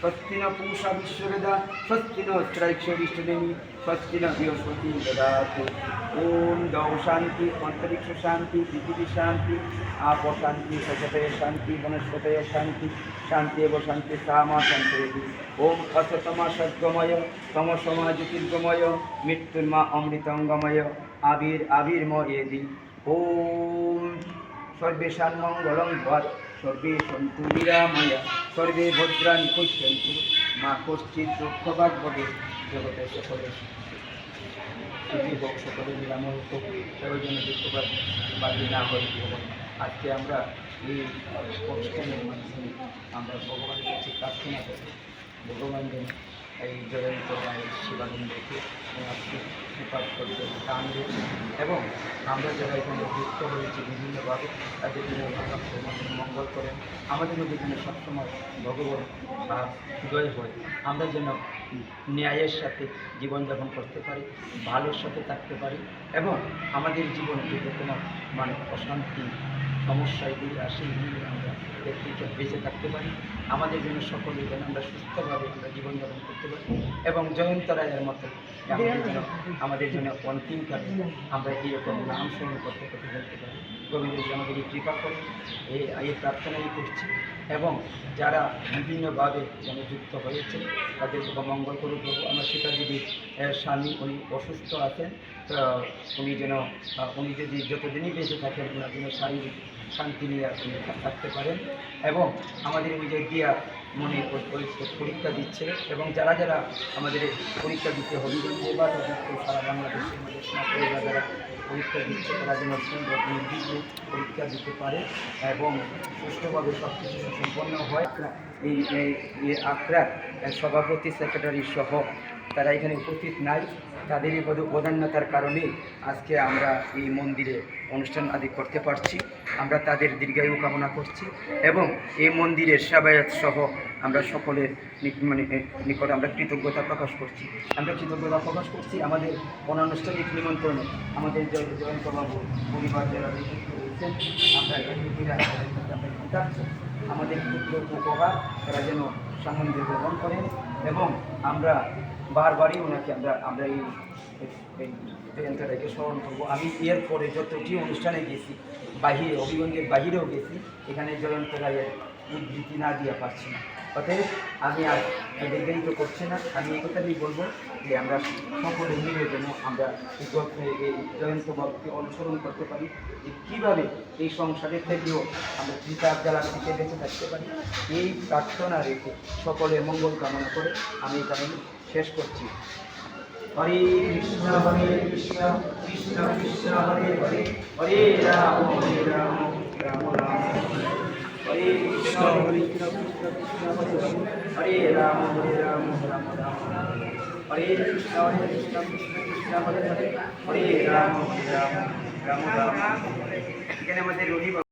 स्वस्ति न पूषा विश्ववेदा स्वस्ति न त्रैक्षरिष्टनेमि स्वस्ति न बृहस्पति ददातु। ओम गौ शांति, अंतरिक्ष शांति, पृथ्वी शांति, आप शांति, सचते शांति, वनस्पतय शांति, शांति एवं शांति सामा शांति। ओम असतमा सद्गमय तमसमा ज्योतिर्गमय मृत्युर्मा अमृतंगमय आविर्मयेदि। ओम सर्वेषां मंगलं भवत्, सर्वे सन्तु निरामया, सर्वे भद्राणि पश्यन्तु मा कश्चित् दुःखभाग् भवेत्। जगते सकले সুখী হোক, সকলে নিরাময় হোক, কারোর জন্য দুঃখভাগ বাকি না হয়। आज के আমরা এই অনুষ্ঠানের মাধ্যমে আমরা ভগবানের কাছে প্রার্থনা করি ভগবান যেন এই জয়ন্ত মায়ের শিবানন্দকে কৃপা করতে দান দেন এবং আমরা যারা এখানে যুক্ত হয়েছি বিভিন্নভাবে তাদের জন্য ভগবান মঙ্গল করেন। আমাদের মধ্যে যেন সবসময় ভগবান হৃদয় হয়, আমরা যেন ন্যায়ের সাথে জীবনযাপন করতে পারি, ভালোর সাথে থাকতে পারি এবং আমাদের জীবনে যে কোনো মানে অশান্তি সমস্যা এগুলি আসে এগুলি আমরা এর থেকে বেঁচে থাকতে পারি। আমাদের জন্য সকলে যেন আমরা সুস্থভাবে আমরা জীবনযাপন করতে পারি এবং জয়ন্ত রায়ের মতো আমাদের জন্য অন্তিমকালে আমরা এরকম নাম স্মরণ করতে করতে বলতে পারি। গোবিন্দ আমাদের কৃপা করে এই প্রার্থনাই করছি এবং যারা বিভিন্নভাবে যেন যুক্ত হয়েছে তাদেরকে মঙ্গল করুক। আমার সীতাদেবীর স্বামী উনি অসুস্থ আছেন, উনি যেন উনি যদি যতদিনই বেঁচে থাকেন ওনার জন্য শারীরিক শান্তি নিয়ে আপনি থাকতে পারেন এবং আমাদের ওই যে দিয়া মনে পরীক্ষা দিচ্ছে এবং যারা যারা আমাদের পরীক্ষা দিতে হবে বা সারা বাংলাদেশের মধ্যে সমাজের যারা পরীক্ষা দিচ্ছে তারা যেন নির্বিঘ্নে পরীক্ষা দিতে পারে এবং সুষ্ঠুভাবে সব কিছু সম্পন্ন হয়। এই আখড়ার সভাপতি সেক্রেটারি সহ তারা এখানে উপস্থিত নাই, তাদেরই প্রধান্যতার কারণে আজকে আমরা এই মন্দিরে অনুষ্ঠান আদি করতে পারছি। আমরা তাদের দীর্ঘায়ু কামনা করছি এবং এই মন্দিরের সেবায়ত সহ আমরা সকলের নিকট আমরা কৃতজ্ঞতা প্রকাশ করছি। আমাদের অনানুষ্ঠানিক নিমন্ত্রণে আমাদের জয়ন্তবাবু পরিবার যারা রয়েছেন আমরা আমাদের ক্ষুদ্র উপহার তারা যেন সামনে গ্রহণ করেন এবং আমরা বারবারই ওনাকে আমরা এই জয়ন্তটাকে স্মরণ করবো। আমি এরপরে যতটি অনুষ্ঠানে গেছি বাহিরে অভিগঞ্জের বাহিরেও গেছি, এখানে জয়ন্ত রায়ের উদ্ধৃতি না দিয়ে পারছি না। অতএব আমি আর দীর্ঘায়িত করছি না, আমি এই কথাটাই বলবো যে আমরা সকলে মিলে যেন আমরা এই জয়ন্ত বাবুকে অনুসরণ করতে পারি যে কীভাবে এই সংসারের থেকেও আমরা চিতার জ্বালা থেকে বেঁচে থাকতে পারি। এই প্রার্থনা রেখে সকলের মঙ্গল কামনা করে আমি এখানে শেষ করছি। হরে কৃষ্ণ কৃষ্ণ কৃষ্ণ হরে হরে, হরে রাম রাম রাম হরে কৃষ্ণ কৃষ্ণ কৃষ্ণ হরে হরে, হরে রাম রাম রাম হরে কৃষ্ণ কৃষ্ণ কৃষ্ণ হরে হরে, হরে রাম রাম রাম। এখানে আমাদের রবি